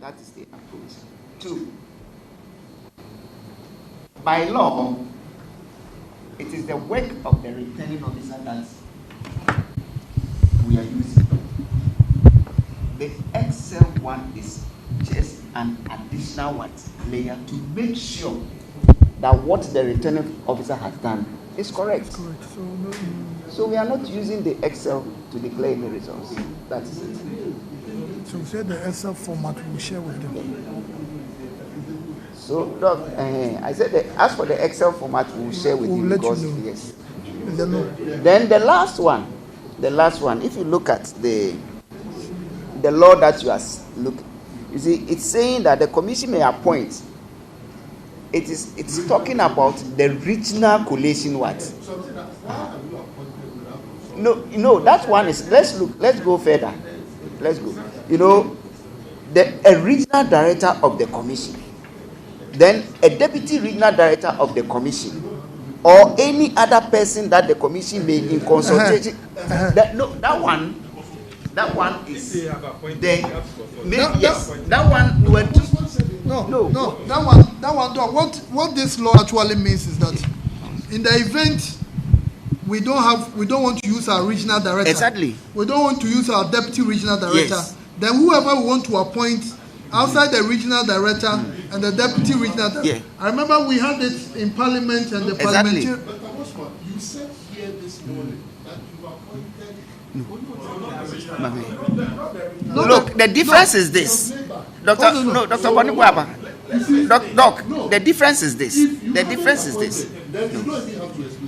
That is the approach. 2, by law, it is the work of the returning officer that we are using. The Excel one is just an additional layer to make sure that what the returning officer has done is correct. Correct. So we are not using the Excel to declare any results. That is it. So we said the Excel format we will share with them. So, Doc, I said that as for the Excel format, we will share with you because, you know. yes. Then the last one, if you look at the law that you are looking, you see, it's saying that the commission may appoint. It's talking about the regional collation what? No, that one is, let's go further. Let's go. You know, a regional director of the commission, then a deputy regional director of the commission, or any other person that the commission may in consultation. That one is the yes. That one we were that one. What this law actually means is that in the event we don't want to use our regional director. Exactly. We don't want to use our deputy regional director. Yes. Then whoever we want to appoint outside the regional director and the deputy regional director. Yeah. I remember we had it in Parliament and the Exactly. parliamentary. But you said here this morning that you appointed. Look, the difference is this. Dr. Bonibwaba. Doc, the difference is this. The difference is this.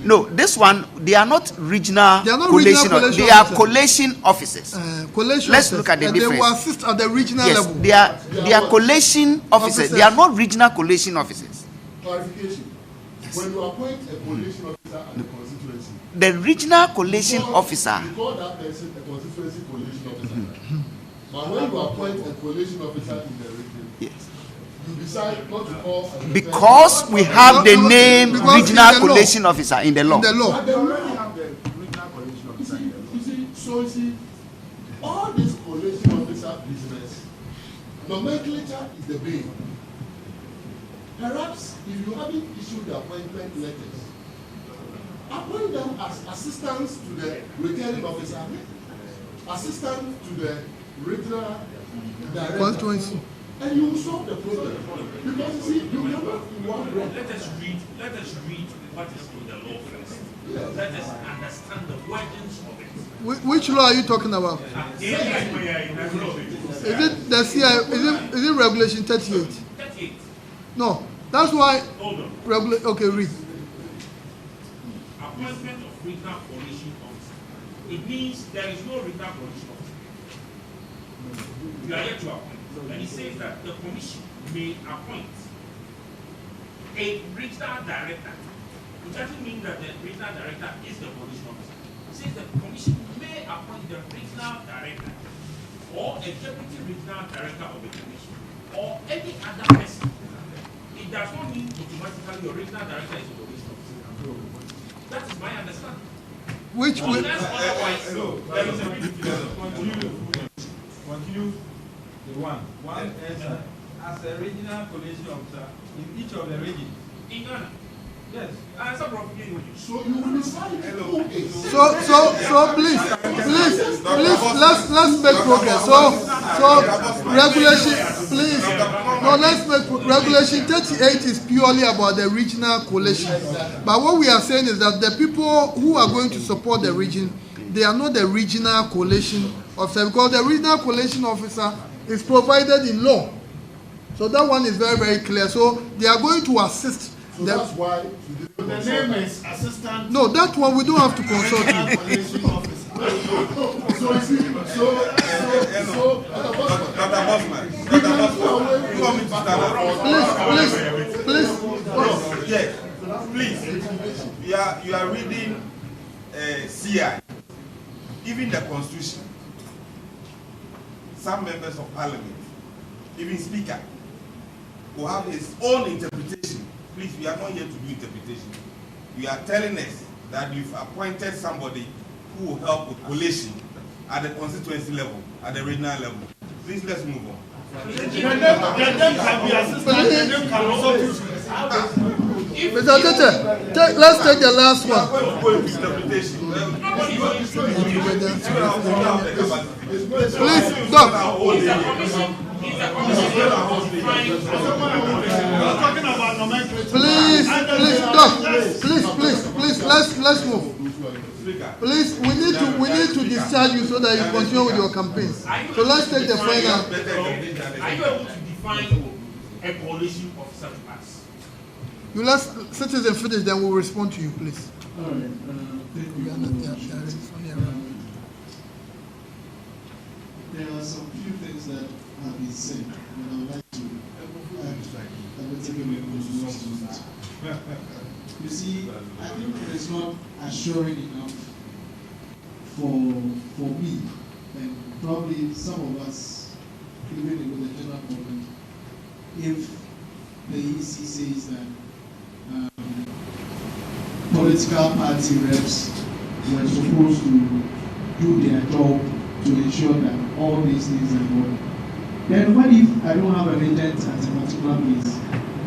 No, this one, they are not regional collation. They are collation officers. Let's look at the difference. They will assist at the regional level. They are collation officers. They are not regional collation officers. Clarification. When you appoint a collation officer at the constituency, the regional collation officer. You call that person a constituency collation officer. But when you appoint a collation officer in the region, Yes. you decide not to call Because we have the name regional collation officer in the law. In the law. But they already have the regional collation officer in the law. You see, all this collation officer business, nomenclature is the bane. Perhaps if you haven't issued the appointment letters, appoint them as assistants to the returning officer, assistant to the regional director, and you will solve the problem. Because you see, you cannot in one breath. Let us read what is in the law first. Yes. Let us understand the workings of it. Which law are you talking about? Is it the CI? Is it Regulation 38? 38. No, that's why. Hold on. Okay, read. Appointment of regional coalition officer. It means there is no regional coalition officer. You are yet to appoint. And it says that the commission may appoint a regional director. It doesn't mean that the regional director is the coalition officer. It says the commission may appoint the regional director or a deputy regional director of the commission or any other person. It does not mean automatically your regional director is a coalition officer. That is my understanding. Which will. Unless otherwise, there is a big difference. Continue. One is as a regional collation officer in each of the regions. In Ghana. Yes. So you will decide who is. So please, let's make progress. So regulation, please. No, let's make regulation 38 is purely about the regional collation. But what we are saying is that the people who are going to support the region, they are not the regional collation officer, because the regional collation officer is provided in law. So that one is very, very clear. So they are going to assist. So that's why the name is assistant. No, that one we don't have to consult you. Collation officer. Please. You are reading CI, even the Constitution. Some members of Parliament, even Speaker, will have his own interpretation. Please, we are not here to do interpretation. You are telling us that you've appointed somebody who will help with collation at the constituency level, at the regional level. Please, let's move on. The name can be assistant, the name can also be. Mr. Tete, let's take the last one. Please, Doc. Please, let's move. Please, we need to discharge you so that you continue with your campaign. So let's take the final. Are you able to define a coalition of such acts? You let citizen finish, then we'll respond to you, please. All right. Thank you. There are some few things that have been said, and I would like to take a minute. You see, I think it's not assuring enough for me, and probably some of us, even with the general public, if the EC says that political party reps were supposed to do their job to ensure that all these things are done. Then what if I don't have an agent at a particular place?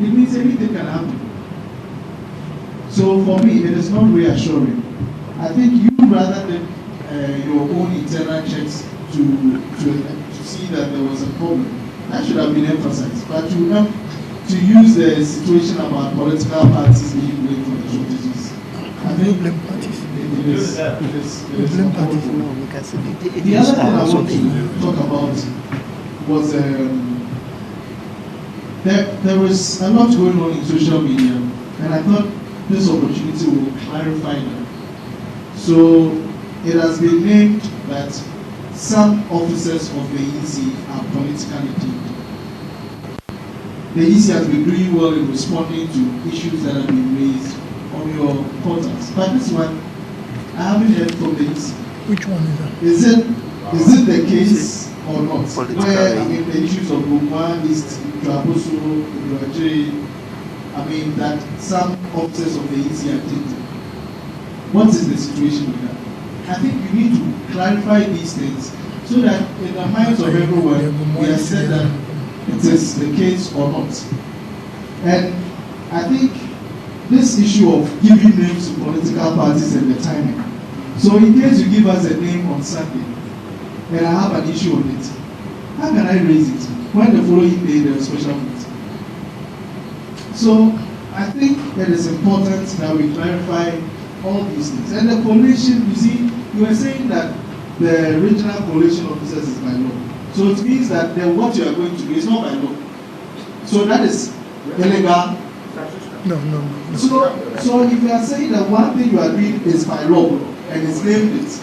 It means anything can happen. So for me, it is not reassuring. I think you, rather than your own internal checks to see that there was a problem, that should have been emphasized. But to use the situation about political parties being blamed for the shortages, I think blame parties. The other thing I want to talk about was there was a lot going on in social media, and I thought this opportunity will clarify that. So it has been named that some officers of the EC are politically deemed. The EC has been doing well in responding to issues that have been raised on your portals. But this one, I haven't heard from the EC. Which one is that? Is it the case or not? Where, I mean, the issues of Guma, East, Traboso, Uruajay, I mean, that some officers of the EC are taken. What is the situation with that? I think you need to clarify these things so that in the minds of everyone, we have said that it is the case or not. And I think this issue of giving names to political parties and the timing. So in case you give us a name on Sunday, and I have an issue on it, how can I raise it when the following day there is special meeting? So I think it is important that we clarify all these things. And the collation, you see, you were saying that the regional collation officers is by law. So it means that what you are going to do is not by law. So that is illegal. No. So if you are saying that one thing you are doing is by law and it's named it,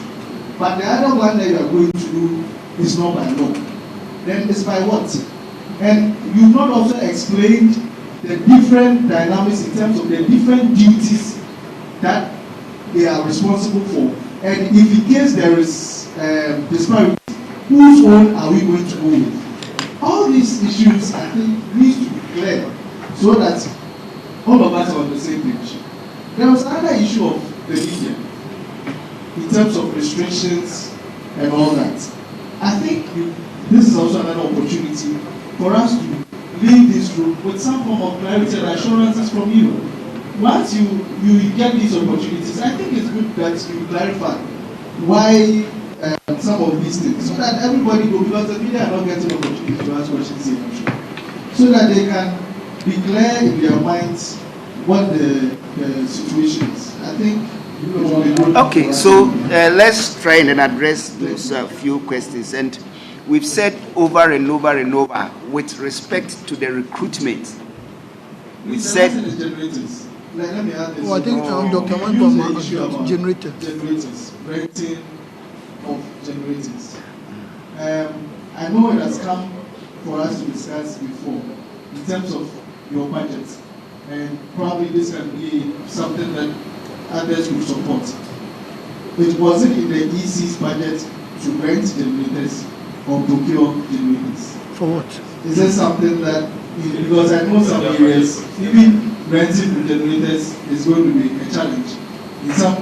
but the other one that you are going to do is not by law, then it's by what? And you've not also explained the different dynamics in terms of the different duties that they are responsible for. And if in case there is disparity, whose own are we going to go with? All these issues, I think, need to be clear so that all of us are on the same page. There was another issue of the media in terms of restrictions and all that. I think this is also another opportunity for us to leave this room with some form of clarity and assurances from you. Once you get these opportunities, I think it's good that you clarify why some of these things, so that everybody will, because the media are not getting opportunity to ask questions here, I'm sure, so that they can be clear in their minds what the situation is. I think. Okay, so let's try and then address those few questions. And we've said over and over and over with respect to the recruitment. We said. Like, let me add this. I think Dr. Wangoma generated. Generators, renting of generators. I know it has come for us to discuss before in terms of your budget, and probably this can be something that others will support. It wasn't in the EC's budget to rent generators or procure generators. For what? Is there something that, because I know some areas, even renting the generators is going to be a challenge. In some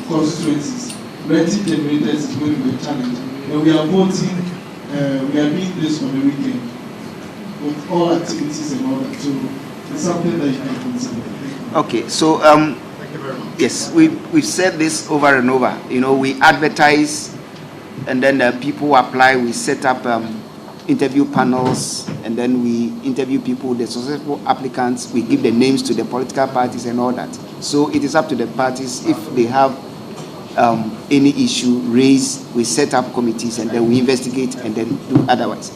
constituencies, renting generators is going to be a challenge. And we are voting we are doing this on the weekend with all activities and all that. So it's something that you can consider. Okay, so Thank you very much. yes, we've said this over and over. You know, we advertise, and then people apply. We set up interview panels, and then we interview people, the successful applicants. We give the names to the political parties and all that. So it is up to the parties if they have any issue raised. We set up committees, and then we investigate, and then do otherwise.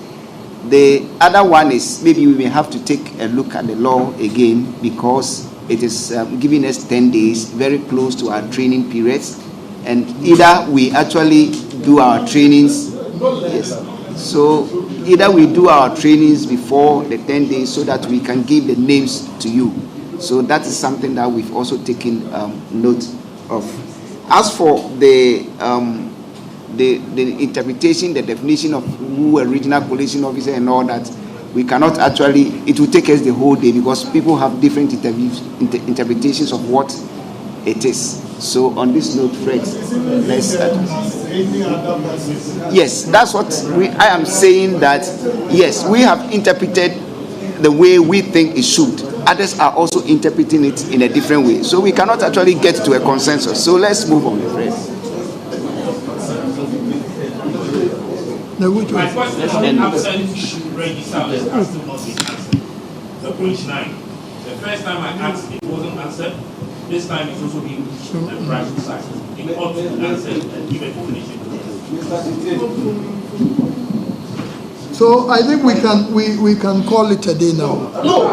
The other one is maybe we may have to take a look at the law again, because it is giving us 10 days, very close to our training periods, and either we actually do our trainings, yes. So either we do our trainings before the 10 days so that we can give the names to you. So that is something that we've also taken note of. As for the interpretation, the definition of who a regional collation officer and all that, we cannot actually, it will take us the whole day, because people have different interpretations of what it is. So on this note, Fred, let's yes, that's what I am saying, that yes, we have interpreted the way we think it should. Others are also interpreting it in a different way. So we cannot actually get to a consensus. So let's move on, Fred. My question on absent register are still not being answered. The page 9. The first time I asked, it wasn't answered. This time it's also being pushed on the private side. It ought to be answered and give a definition. So I think we can call it a day now. No.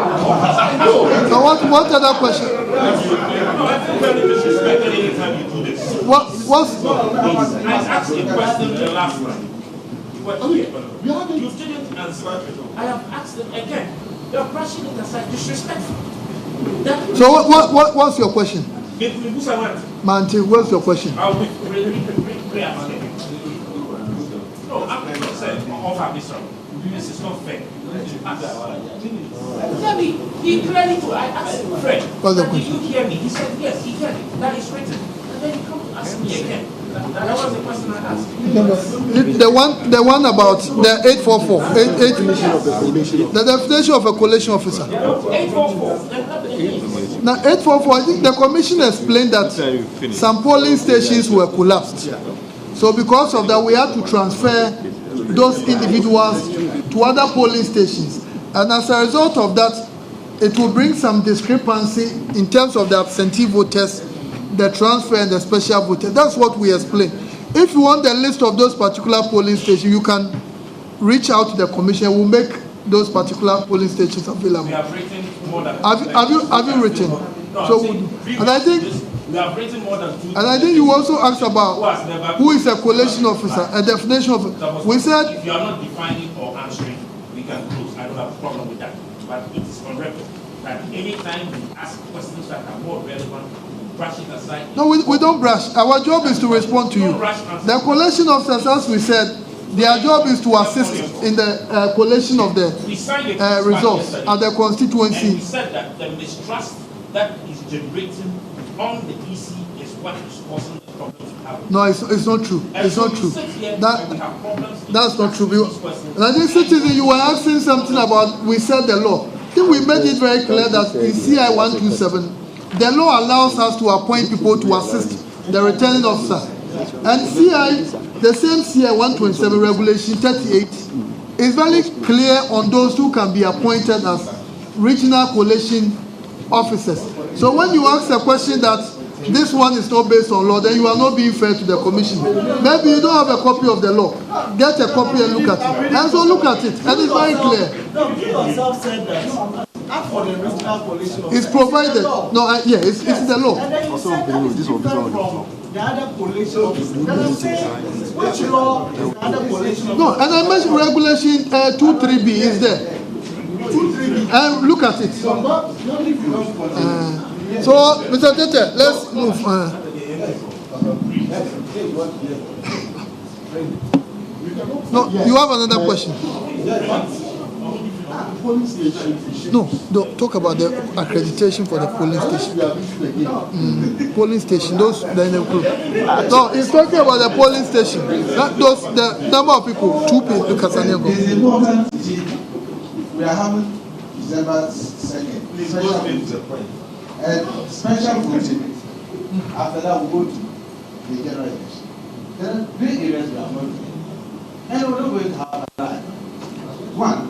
So what other question? No, I feel very disrespected anytime you do this. What's I asked a question the last time. You didn't answer. I have asked them again. You're brushing it aside, disrespectful. so what's your question? Manti, what's your question? I'll be pray about it. No, I'm not saying offer this one. This is not fair. He clearly told, I asked Fred, What's the did question? you hear me? He said yes, he heard it. That is written. And then he comes to ask me again. That was the question I asked. The one about the 844, the definition of a collation officer. 844. Now 844, I think the commission explained that some polling stations were collapsed. So because of that, we had to transfer those individuals to other polling stations. And as a result of that, it will bring some discrepancy in terms of the absentee voters, the transfer and the special voters. That's what we explained. If you want the list of those particular polling stations, you can reach out to the commission. We'll make those particular polling stations available. We have written more than Have you written? No, So, and I think we have written more than 2. And I think you also asked about who is a collation officer, a definition of. We said if you are not defining or answering, we can close. I don't have a problem with that. But it is on record that anytime we ask questions that are more relevant, brush it aside. no, we don't brush. Our job is to respond to you. The collation officers, as we said, their job is to assist in the collation of the results at the constituency. And we said that the mistrust that is generating on the EC is what is causing the problems we have. No, it's not true. It's not true. That's not true. And I think, citizen, you were asking something about, we said the law. I think we made it very clear that in CI 127, the law allows us to appoint people to assist the returning officer. And CI, the same CI 127 regulation 38 is very clear on those who can be appointed as regional collation officers. So when you ask a question that this one is not based on law, then you are not being fair to the commission. Maybe you don't have a copy of the law. Get a copy and look at it. And so look at it, and it's very clear. No, you yourself said that. For the regional collation of It's provided. No, yeah, it's the law. and then you said that is different from the other collation officer. Then I'm saying, which law is the other collation officer? No, and I mentioned regulation 23B is there. 2-3. And look at it. So, Mr. Tete, let's move. No, you have another question. polling station. No, talk about the accreditation for the polling station. Polling station, those then no, he's talking about the polling station. Those the number of people, 2 people. It's important to see we are having December 2nd. Special voting. After that, we go to the general election. There are 3 areas we are not doing. And we're not going to have that. One.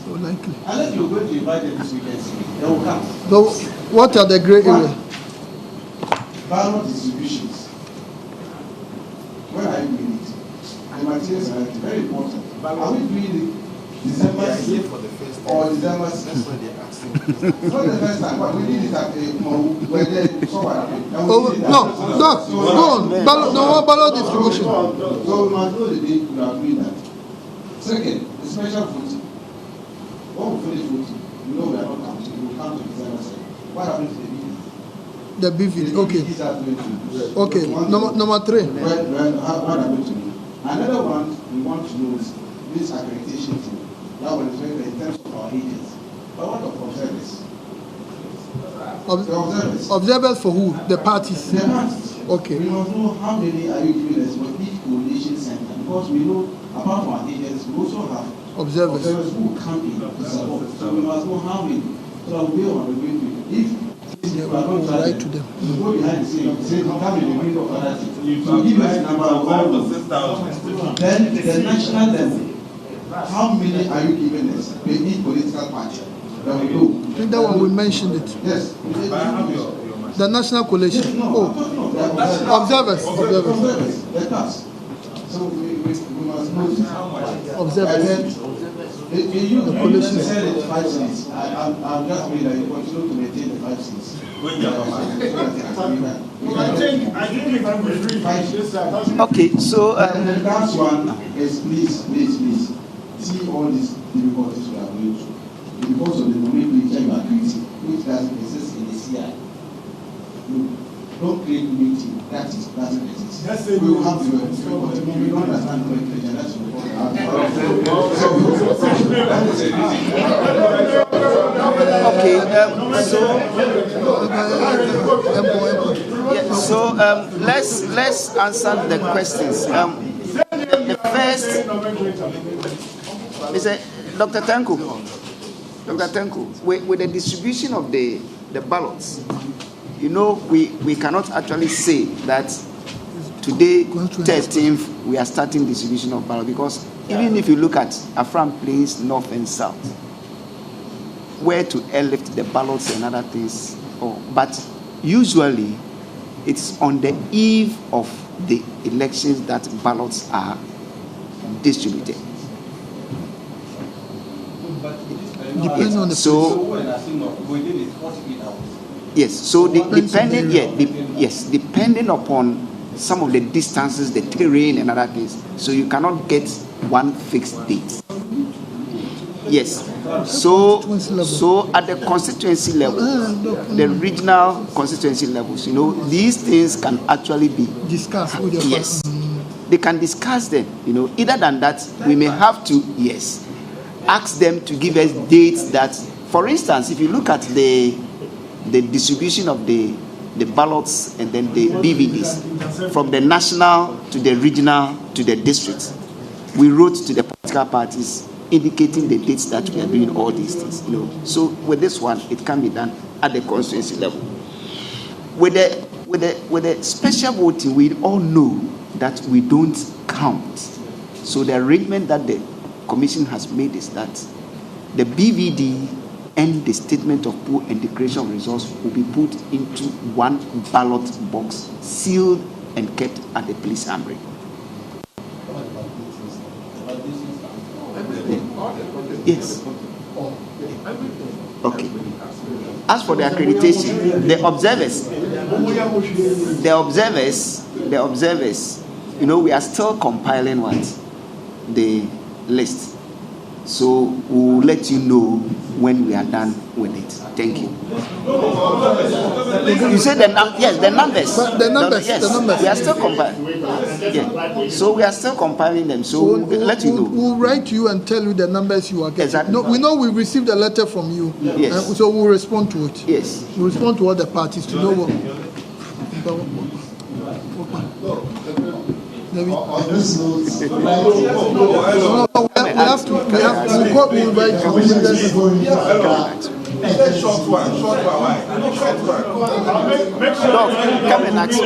So likely. Unless you're going to invite them this weekend, they will come. So, what are the grey areas? Ballot distributions. When are you doing it? The materials are very important. Are we doing it December 6th or December 6th? It's not the first time, but we did it at where they ballot distribution. So we must know the date we are doing that. Second, the special voting. When we finish voting, we know we are not counting. We will count to December 2nd. What happens to the BVD? The BVD, okay. Okay, number 3. What happened to me? Another one we want to know is this accreditation thing. That one is very in terms of our agents. But what of observers? Observers for who? The parties? The parties. Okay. We must know how many are you giving us for each coalition center. Because we know, apart from our agents, we also have observers who will come in to support. So we must know how many. So we will be going to. If we are not trying to them. We go behind the scene, say, come in the window of other things. So give us a number of all those. Then the national level. How many are you giving us? We need political party. That we do. I think that one we mentioned it. Yes. The national collation. Observers. The task. So we must know observers. The collation said it 5 cities. I'm just made that you continue to maintain the 5 cities. Okay, so and the last one is please see all these difficulties we are going through. Because of the nomenclature you are creating, which doesn't exist in the CI. Don't create unity. That doesn't exist. We will have to we don't understand nomenclature. That's so let's answer the questions. The first is Dr. Tanku, with the distribution of the ballots, we cannot actually say that today, 13th, we are starting distribution of ballots, because even if you look at Afram Plains, North and South, where to airlift the ballots and other things, but usually it's on the eve of the elections that ballots are distributed. Depending on the depending upon some of the distances, the terrain and other things, so you cannot get one fixed date. Yes. So at the constituency level, the regional constituency levels, these things can actually be discussed with your yes. They can discuss them, Either than that, we may have to, ask them to give us dates that, for instance, if you look at the distribution of the ballots and then the BVDs, from the national to the regional to the district, we wrote to the political parties indicating the dates that we are doing all these things. So with this one, it can be done at the constituency level. With the special voting, we all know that we don't count. So the arrangement that the Commission has made is that the BVD and the statement of poll and declaration of results will be put into one ballot box, sealed and kept at the police armory. Yes. Okay. As for the accreditation, the observers, we are still compiling the list. So we'll let you know when we are done with it. Thank you. You said the numbers. But the numbers, Yes, the numbers. we are still compiling. Yeah. So we are still compiling them. So we'll let you know. We'll write to you and tell you the numbers you are getting. Exactly. No, we know we received a letter from you. Yes. So we'll respond to it. Yes. We'll respond to all the parties to know what. Maybe. On this note, We'll have to. We'll write to you. Short one. Why? Short one. Doc, come and ask.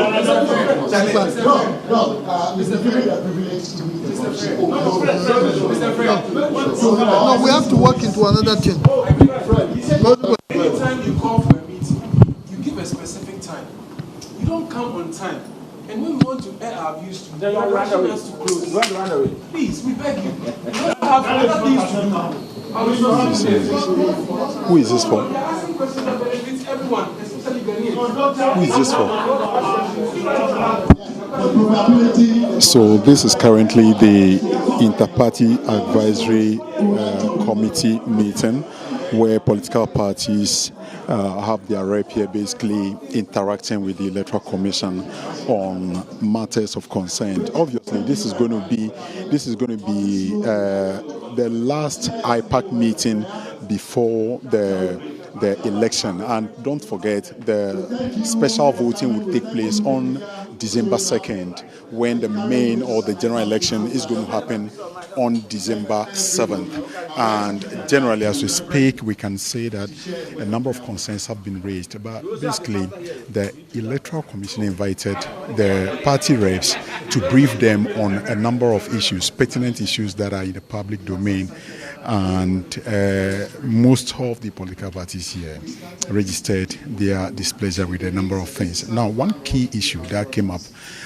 Mr. Philip, are privileged to meet No, we have to work into another thing. Anytime you call for a meeting, you give a specific time. You don't come on time. And when we want to air our views to you, are rushing us to close. Please, we beg you. We don't have other things to do. Who is this for? We are asking questions that benefit everyone, especially Ghanaians. Who is this for? the probability. So this is currently the Inter-Party Advisory Committee meeting where political parties have their rep here basically interacting with the Electoral Commission on matters of concern. Obviously, this is going to be the last IPAC meeting before the election, and don't forget the special voting will take place on December 2nd, when the main or the general election is going to happen on December 7th. And generally, as we speak, we can say that a number of concerns have been raised. But basically, the Electoral Commission invited the party reps to brief them on a number of issues, pertinent issues that are in the public domain. And most of the political parties here registered their displeasure with a number of things. Now, one key issue that came up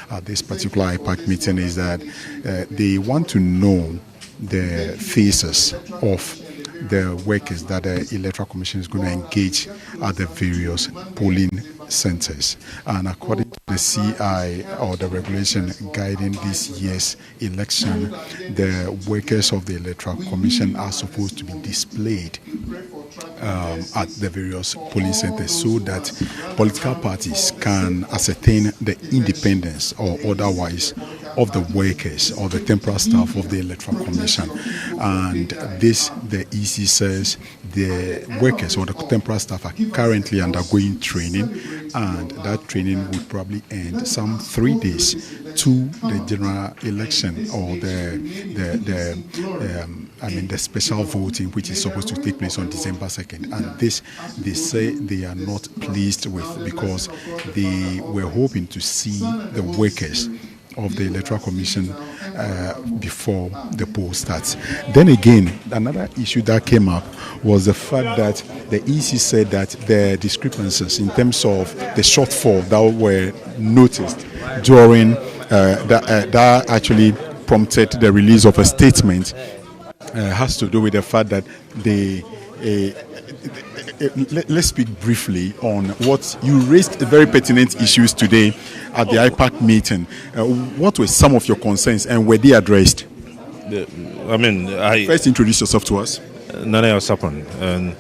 at this particular IPAC meeting is that they want to know the faces of the workers that the Electoral Commission is going to engage at the various polling centers. And according to the CI, or the regulation guiding this year's election, the workers of the Electoral Commission are supposed to be displayed at the various polling centers so that political parties can ascertain the independence or otherwise of the workers or the temporary staff of the Electoral Commission. And this, the EC says, the workers or the temporary staff are currently undergoing training, and that training would probably end some 3 days to the general election or the special voting, which is supposed to take place on December 2nd. And this, they say they are not pleased with, because they were hoping to see the workers of the Electoral Commission before the poll starts. Then again, another issue that came up was the fact that the EC said that the discrepancies in terms of the shortfall that were noticed during that actually prompted the release of a statement has to do with the fact that they let's speak briefly on what you raised. Very pertinent issues today at the IPAC meeting. What were some of your concerns, and were they addressed? First, introduce yourself to us. Nana Osapon. And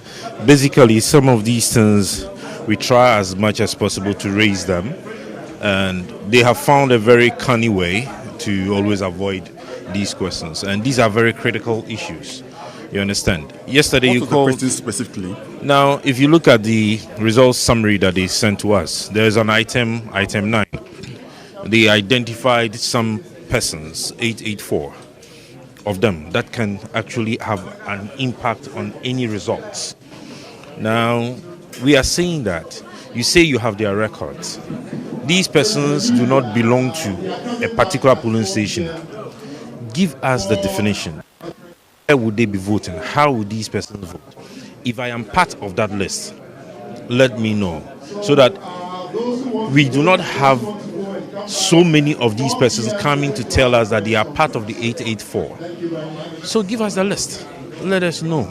basically, some of these things we try as much as possible to raise them, and they have found a very cunning way to always avoid these questions. And these are very critical issues. You understand? Yesterday you called. The question specifically? Now, if you look at the results summary that they sent to us, there's an item 9. They identified some persons, 884 of them, that can actually have an impact on any results. Now, we are saying that you say you have their records. These persons do not belong to a particular polling station. Give us the definition. Where would they be voting? How would these persons vote? If I am part of that list, let me know, so that we do not have so many of these persons coming to tell us that they are part of the 884. So give us the list. Let us know.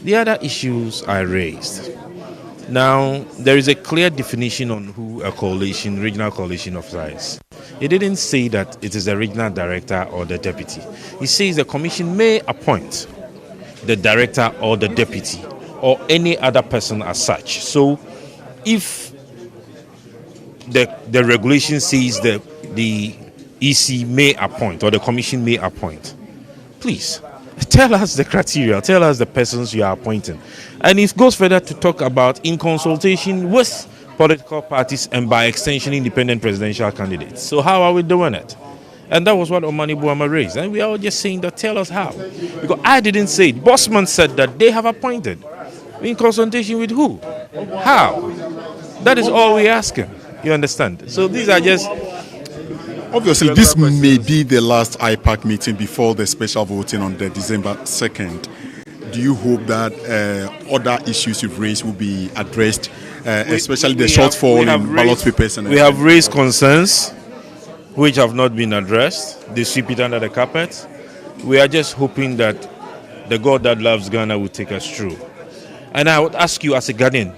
The other issues I raised. Now, there is a clear definition on who a collation, regional collation officer is. It didn't say that it is the regional director or the deputy. It says the commission may appoint. the director or the deputy or any other person as such. So if the regulation says that the EC may appoint or the commission may appoint, please tell us the criteria, tell us the persons you are appointing. And it goes further to talk about in consultation with political parties and by extension independent presidential candidates. So how are we doing it? And that was what Omani Buama raised. And we are all just saying that, tell us how. Because I didn't say it. Bossman said that they have appointed. In consultation with who? How? That is all we're asking. You understand? So these are just... Obviously, this may be the last IPAC meeting before the special voting on the December 2nd. Do you hope that other issues you've raised will be addressed, especially the shortfall in ballot papers? We have raised concerns which have not been addressed. They sweep it under the carpet. We are just hoping that the God that loves Ghana will take us through. And I would ask you as a Ghanaian,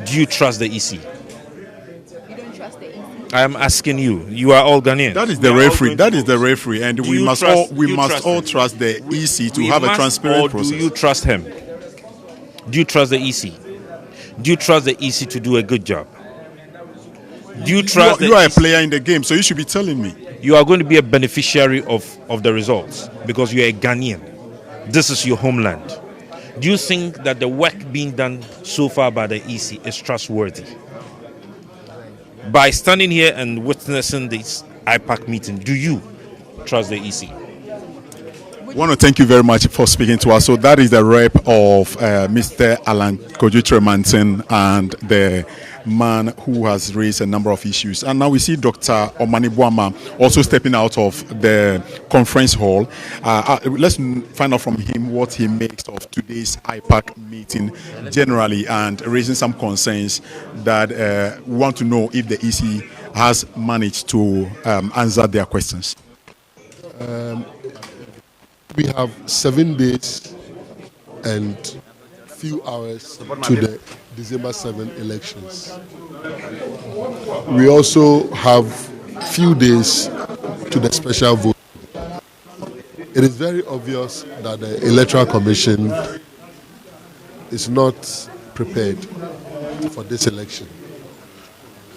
do you trust the EC? You don't trust the EC? I am asking you. You are all Ghanaians. That is the referee. That is the referee, and we must all trust the EC to have a transparent process. Do you trust him? Do you trust the EC? Do you trust the EC to do a good job? Do you trust you are a player in the game, so you should be telling me. You are going to be a beneficiary of the results because you are a Ghanaian. This is your homeland. Do you think that the work being done so far by the EC is trustworthy? By standing here and witnessing this IPAC meeting, do you trust the EC? I want to thank you very much for speaking to us. So that is the rep of Mr. Alan Kojo-Tremantin and the man who has raised a number of issues. And now we see Dr. Omani Buama also stepping out of the conference hall. Let's find out from him what he makes of today's IPAC meeting generally and raising some concerns that we want to know if the EC has managed to answer their questions. We have 7 days and few hours to the December 7 elections. We also have few days to the special vote. It is very obvious that the Electoral Commission is not prepared for this election.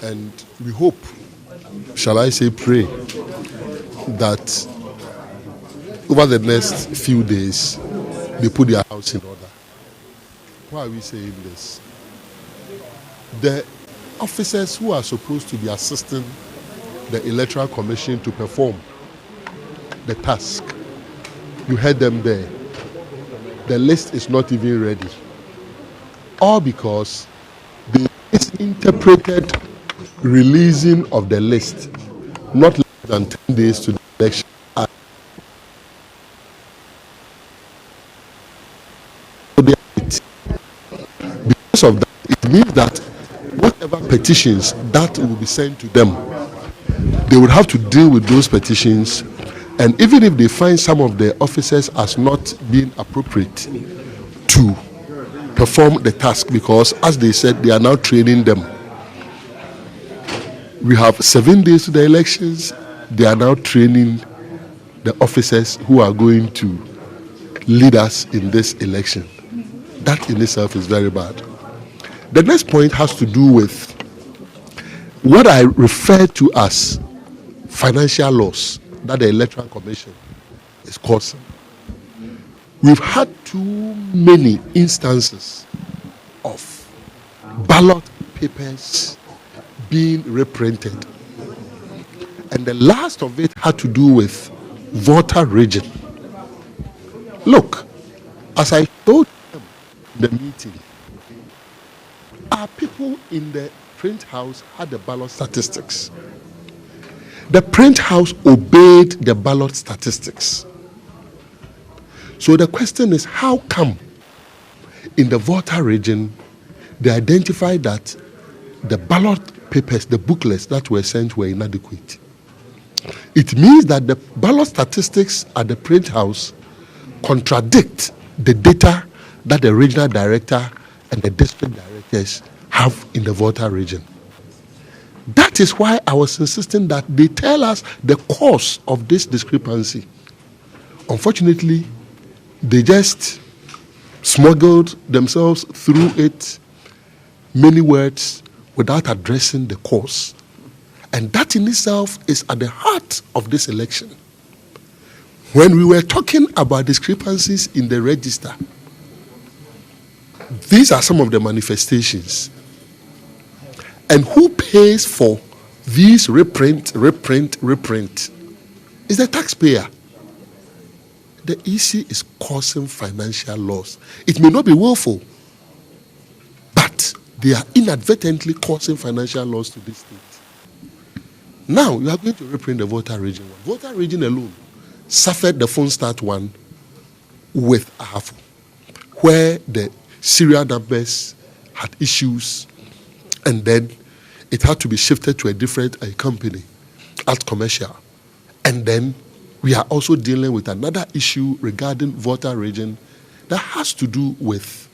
And we hope, shall I say pray, that over the next few days, they put their house in order. Why are we saying this? The officers who are supposed to be assisting the Electoral Commission to perform the task, you heard them there. The list is not even ready. All because they misinterpreted releasing of the list not less than 10 days to the election. Because of that, it means that whatever petitions that will be sent to them, they would have to deal with those petitions. And even if they find some of the officers as not being appropriate to perform the task, because as they said, they are now training them. We have 7 days to the elections. They are now training the officers who are going to lead us in this election. That in itself is very bad. The next point has to do with what I refer to as financial loss that the Electoral Commission is causing. We've had too many instances of ballot papers being reprinted. And the last of it had to do with voter region. Look, as I told them in the meeting, our people in the print house had the ballot statistics. The print house obeyed the ballot statistics. So the question is, how come in the voter region they identified that the ballot papers, the booklets that were sent were inadequate? It means that the ballot statistics at the print house contradict the data that the regional director and the district directors have in the voter region. That is why I was insisting that they tell us the cause of this discrepancy. Unfortunately, they just smuggled themselves through it, many words, without addressing the cause. And that in itself is at the heart of this election. When we were talking about discrepancies in the register, these are some of the manifestations. And who pays for these reprint? Is the taxpayer. The EC is causing financial loss. It may not be willful, but they are inadvertently causing financial loss to this state. Now, you are going to reprint the voter region 1. Voter region alone suffered the phone start one with AHAFO, where the serial numbers had issues, and then it had to be shifted to a different company, Alt Commercial. And then we are also dealing with another issue regarding voter region that has to do with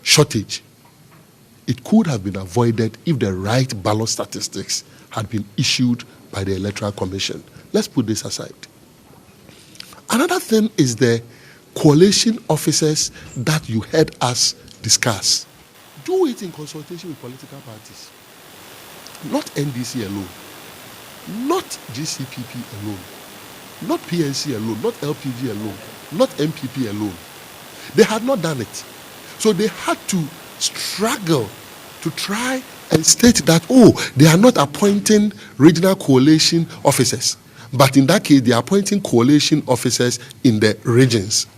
shortage. It could have been avoided if the right ballot statistics had been issued by the Electoral Commission. Let's put this aside. Another thing is the collation officers that you heard us discuss. Do it in consultation with political parties. Not NDC alone. Not GCPP alone. Not PNC alone. Not LPG alone. Not MPP alone. They had not done it. So they had to struggle to try and state that, they are not appointing regional coalition officers. But in that case, they are appointing coalition officers in the regions.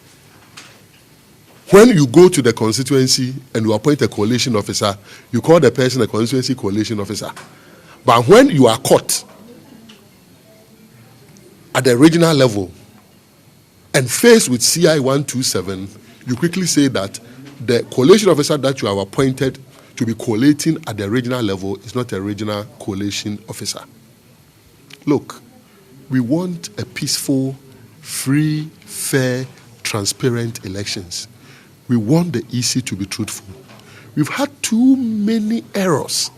When you go to the constituency and you appoint a coalition officer, you call the person a constituency coalition officer. But when you are caught at the regional level and faced with CI 127, you quickly say that the coalition officer that you have appointed to be collating at the regional level is not a regional coalition officer. Look, we want a peaceful, free, fair, transparent elections. We want the EC to be truthful. We've had too many errors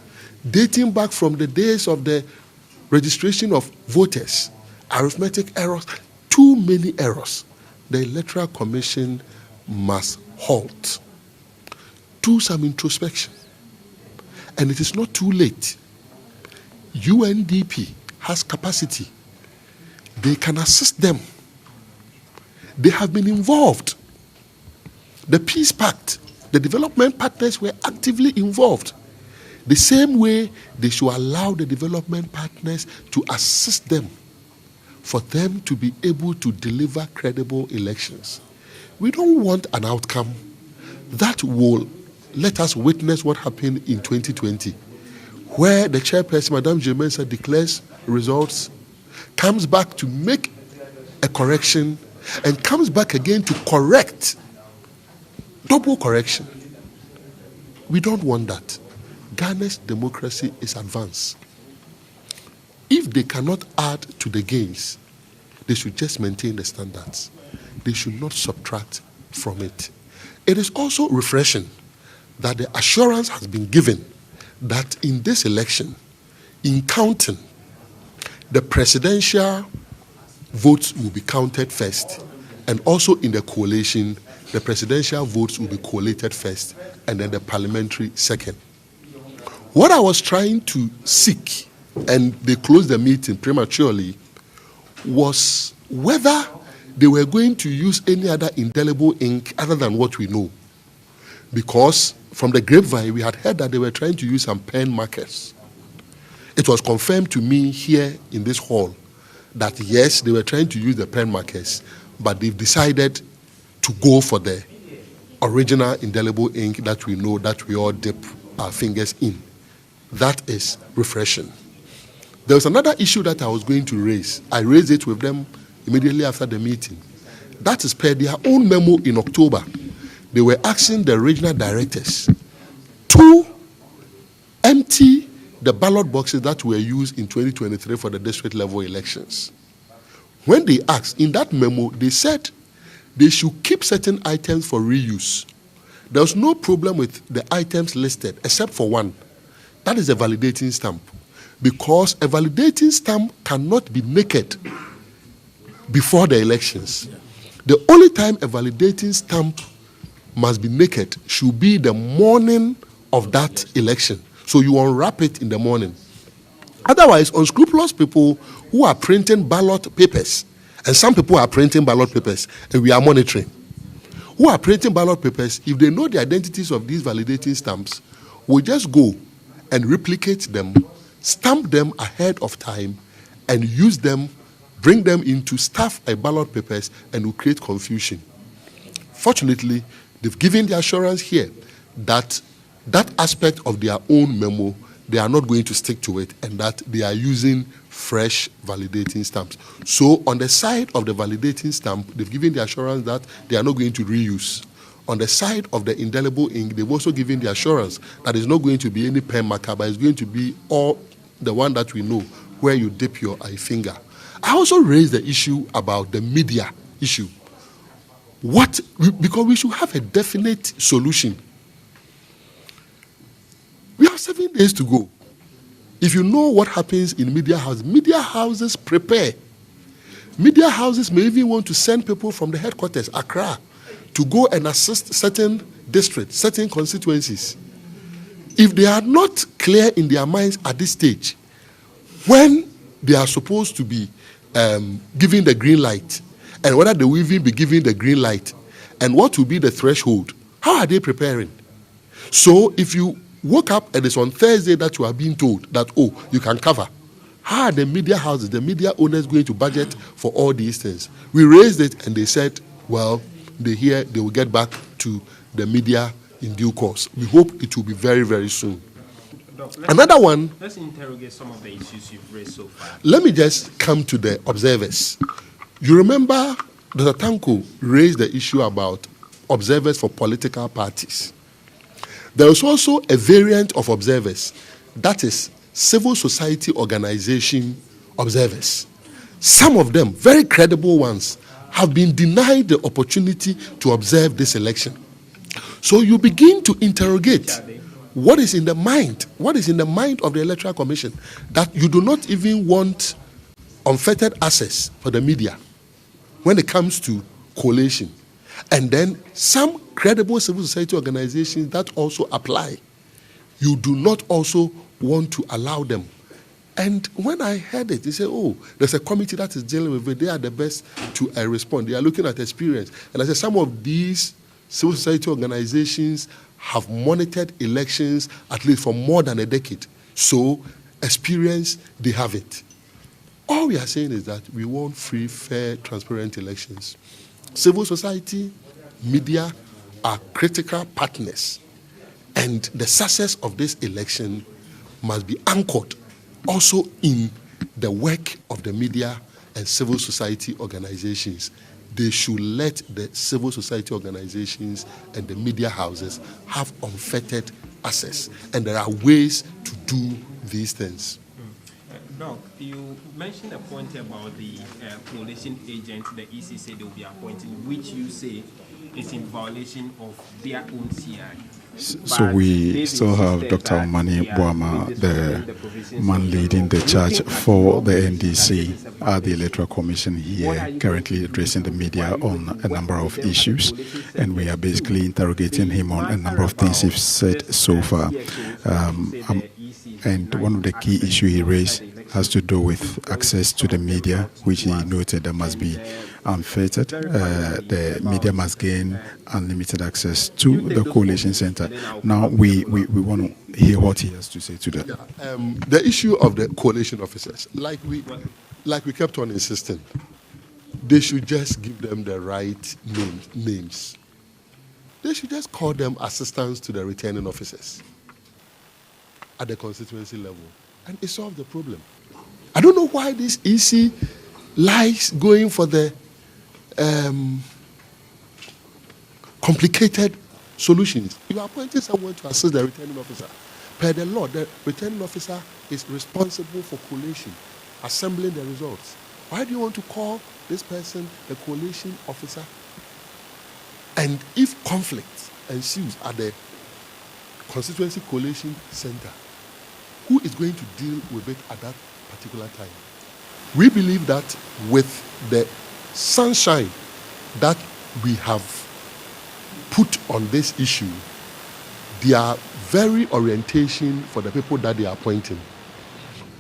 dating back from the days of the registration of voters, arithmetic errors, too many errors. The Electoral Commission must halt. Do some introspection. And it is not too late. UNDP has capacity. They can assist them. They have been involved. The Peace Pact, the development partners were actively involved. The same way they should allow the development partners to assist them for them to be able to deliver credible elections. We don't want an outcome that will let us witness what happened in 2020, where the chairperson, Madame Jemensa, declares results, comes back to make a correction, and comes back again to correct. Double correction. We don't want that. Ghana's democracy is advanced. If they cannot add to the gains, they should just maintain the standards. They should not subtract from it. It is also refreshing that the assurance has been given that in this election, in counting, the presidential votes will be counted first, and also in the collation, the presidential votes will be collated first, and then the parliamentary second. What I was trying to seek, and they closed the meeting prematurely, was whether they were going to use any other indelible ink other than what we know. Because from the grapevine, we had heard that they were trying to use some pen markers. It was confirmed to me here in this hall that yes, they were trying to use the pen markers, but they've decided to go for the original indelible ink that we know, that we all dip our fingers in. That is refreshing. There was another issue that I was going to raise. I raised it with them immediately after the meeting. That is per their own memo in October. They were asking the regional directors to empty the ballot boxes that were used in 2023 for the district level elections. When they asked, in that memo, they said they should keep certain items for reuse. There was no problem with the items listed, except for one. That is a validating stamp. Because a validating stamp cannot be naked before the elections. The only time a validating stamp must be naked should be the morning of that election. So you unwrap it in the morning. Otherwise, unscrupulous people who are printing ballot papers, and some people are printing ballot papers, and we are monitoring, who are printing ballot papers, if they know the identities of these validating stamps, will just go and replicate them, stamp them ahead of time, and use them, bring them into stuff a ballot papers, and will create confusion. Fortunately, they've given the assurance here that that aspect of their own memo, they are not going to stick to it, and that they are using fresh validating stamps. So on the side of the validating stamp, they've given the assurance that they are not going to reuse. On the side of the indelible ink, they've also given the assurance that there's not going to be any pen marker, but it's going to be all the one that we know, where you dip your eye finger. I also raised the issue about the media issue. Because we should have a definite solution. We have 7 days to go. If you know what happens in media houses prepare. Media houses may even want to send people from the headquarters, Accra, to go and assist certain districts, certain constituencies. If they are not clear in their minds at this stage, when they are supposed to be giving the green light, and whether they will even be giving the green light, and what will be the threshold, how are they preparing? So if you woke up and it's on Thursday that you are being told that, oh, you can cover, how are the media houses, the media owners going to budget for all these things? We raised it and they said, well, they will get back to the media in due course. We hope it will be very, very soon. Another one. Let's interrogate some of the issues you've raised so far. Let me just come to the observers. You remember Dr. Tanko raised the issue about observers for political parties. There is also a variant of observers, that is civil society organization observers. Some of them, very credible ones, have been denied the opportunity to observe this election. So you begin to interrogate what is in the mind of the Electoral Commission, that you do not even want unfettered access for the media when it comes to collation. And then some credible civil society organizations that also apply, you do not also want to allow them. And when I heard it, they said, oh, there's a committee that is dealing with it. They are the best to respond. They are looking at experience. And I said, some of these civil society organizations have monitored elections at least for more than a decade. So experience, they have it. All we are saying is that we want free, fair, transparent elections. Civil society, media are critical partners. And the success of this election must be anchored also in the work of the media and civil society organizations. They should let the civil society organizations and the media houses have unfettered access. And there are ways to do these things. Doc, you mentioned a point about the coalition agent the EC said they will be appointing, which you say is in violation of their own CI. So we still have Dr. Mani Boama, the man leading the charge for the NDC at the Electoral Commission here, currently addressing the media on a number of issues, and we are basically interrogating him on a number of things he's said so far. And one of the key issues he raised has to do with access to the media, which he noted that must be unfettered. The media must gain unlimited access to the coalition center. Now, we want to hear what he has to say to that. The issue of the coalition officers, like we kept on insisting, they should just give them the right names. They should just call them assistants to the returning officers at the constituency level, and it solved the problem. I don't know why this EC likes going for the complicated solutions. You are appointing someone to assist the returning officer. Per the law, the returning officer is responsible for collation, assembling the results. Why do you want to call this person the collation officer? And if conflict ensues at the constituency collation center, who is going to deal with it at that particular time? We believe that with the sunshine that we have put on this issue their very orientation for the people that they are appointing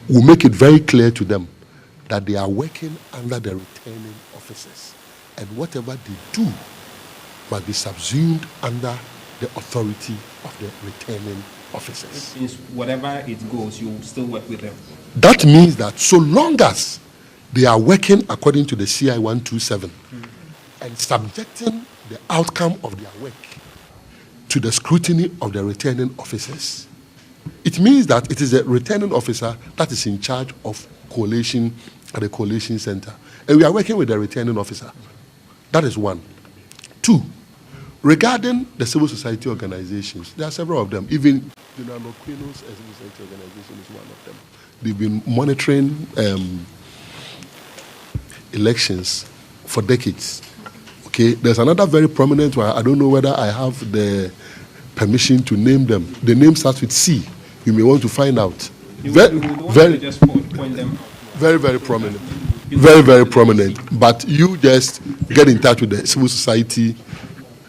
will make it very clear to them that they are working under the returning officers, and whatever they do must be subsumed under the authority of the returning officers. Since whatever it goes, you still work with them. That means that so long as they are working according to the CI 127 and subjecting the outcome of their work to the scrutiny of the returning officers, it means that it is the returning officer that is in charge of collation at the collation center. And we are working with the returning officer. That is one. Two, regarding the civil society organizations, there are several of them. Even Dinamo Quino's civil society organization is one of them. They've been monitoring elections for decades. Okay, there's another very prominent one. I don't know whether I have the permission to name them. The name starts with C. You may want to find out. Very prominent. Very, very prominent. But you just get in touch with the civil society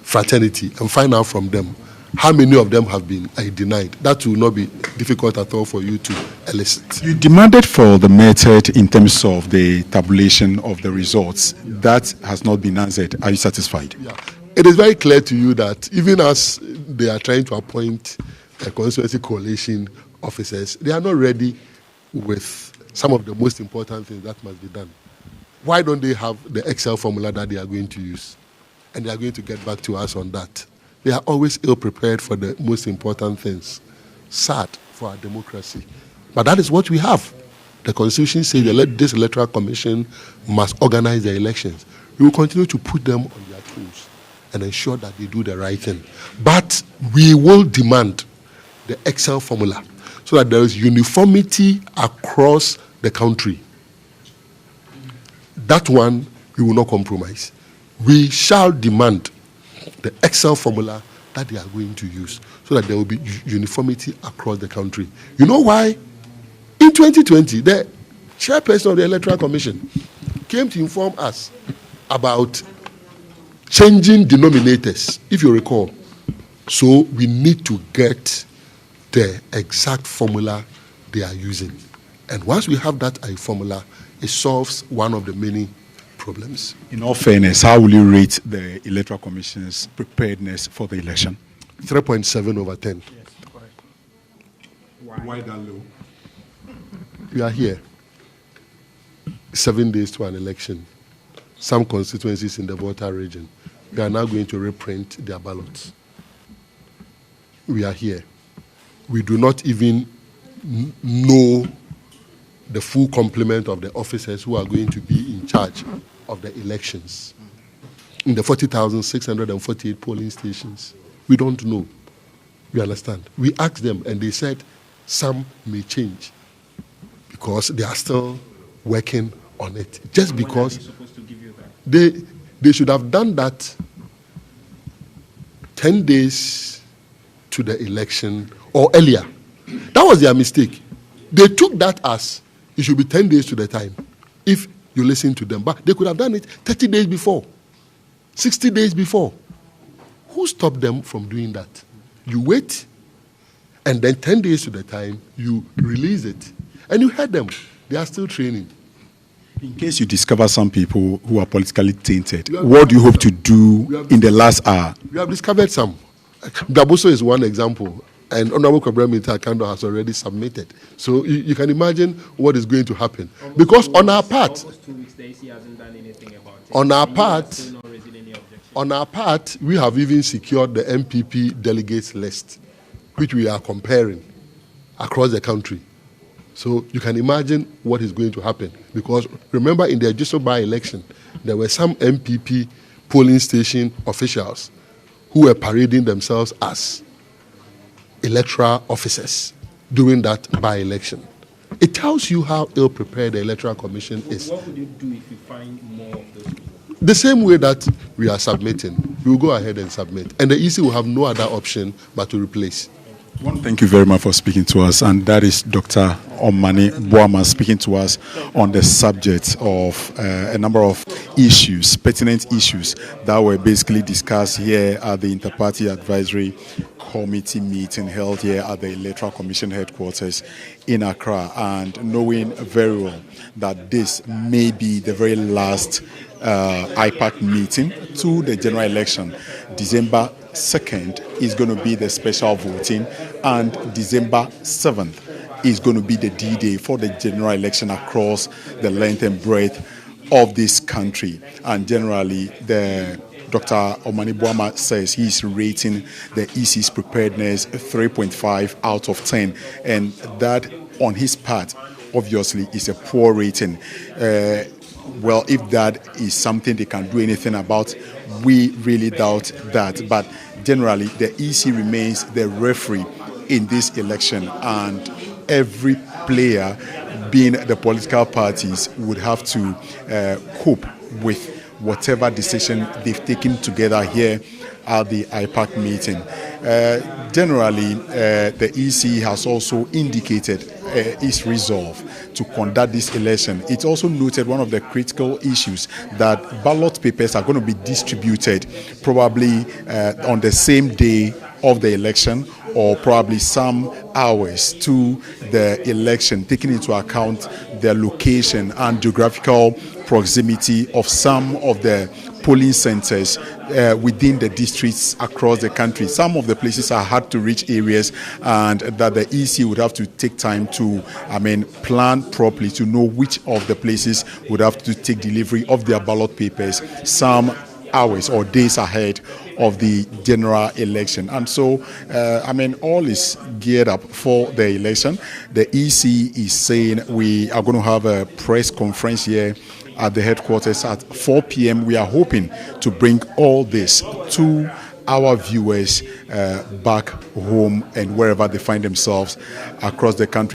fraternity and find out from them how many of them have been denied. That will not be difficult at all for you to elicit. You demanded for the method in terms of the tabulation of the results. That has not been answered. Are you satisfied? Yeah. It is very clear to you that even as they are trying to appoint a constituency coalition officers, they are not ready with some of the most important things that must be done. Why don't they have the Excel formula that they are going to use? And they are going to get back to us on that. They are always ill-prepared for the most important things. Sad for our democracy. But that is what we have. The Constitution says that this Electoral Commission must organize the elections. We will continue to put them on their toes and ensure that they do the right thing. But we will demand the Excel formula so that there is uniformity across the country. That one, we will not compromise. We shall demand the Excel formula that they are going to use so that there will be uniformity across the country. You know why? In 2020, the chairperson of the Electoral Commission came to inform us about changing denominators, if you recall. So we need to get the exact formula they are using. And once we have that formula, it solves one of the many problems. In all fairness, how will you rate the Electoral Commission's preparedness for the election? 3.7 over 10. Yes, correct. Why that low? We are here. 7 days to an election. Some constituencies in the Volta region. We are now going to reprint their ballots. We are here. We do not even know the full complement of the officers who are going to be in charge of the elections. In the 40,648 polling stations, we don't know. You understand? We asked them and they said some may change because they are still working on it. Just because they should have done that 10 days to the election or earlier. That was their mistake. They took that as it should be 10 days to the time if you listen to them. But they could have done it 30 days before, 60 days before. Who stopped them from doing that? You wait, and then 10 days to the time, you release it. And you heard them. They are still training. In case you discover some people who are politically tainted, what do you hope to do in the last hour? We have discovered some. Gaboso is one example. And Honorable Kwabena Mintakando has already submitted. So you can imagine what is going to happen. Because on our part, on our part, we have even secured the MPP delegates list, which we are comparing across the country. So you can imagine what is going to happen. Because remember, in the Ejiso by-election, there were some MPP polling station officials who were parading themselves as electoral officers during that by-election. It tells you how ill-prepared the Electoral Commission is. What would you do if you find more of those people? The same way that we are submitting, we will go ahead and submit. And the EC will have no other option but to replace. Thank you very much for speaking to us, and that is Dr. Omani Boama speaking to us on the subject of a number of issues, pertinent issues that were basically discussed here at the Interparty Advisory Committee meeting held here at the Electoral Commission headquarters in Accra, and knowing very well that this may be the very last IPAC meeting to the general election. December 2nd is going to be the special voting, and December 7th is going to be the D-Day for the general election across the length and breadth of this country. And generally, Dr. Omani Boama says he's rating the EC's preparedness 3.5 out of 10, and that on his part obviously is a poor rating. Well, if that is something they can do anything about, we really doubt that. But generally, the EC remains the referee in this election, and every player, being the political parties, would have to cope with whatever decision they've taken together here at the IPAC meeting. Generally, the EC has also indicated its resolve to conduct this election. It also noted one of the critical issues that ballot papers are going to be distributed probably on the same day of the election, or probably some hours to the election, taking into account the location and geographical proximity of some of the polling centers within the districts across the country. Some of the places are hard to reach areas, and that the EC would have to take time to, plan properly to know which of the places would have to take delivery of their ballot papers some hours or days ahead of the general election. And so, all is geared up for the election. The EC is saying we are going to have a press conference here at the headquarters at 4 p.m. We are hoping to bring all this to our viewers back home and wherever they find themselves across the country.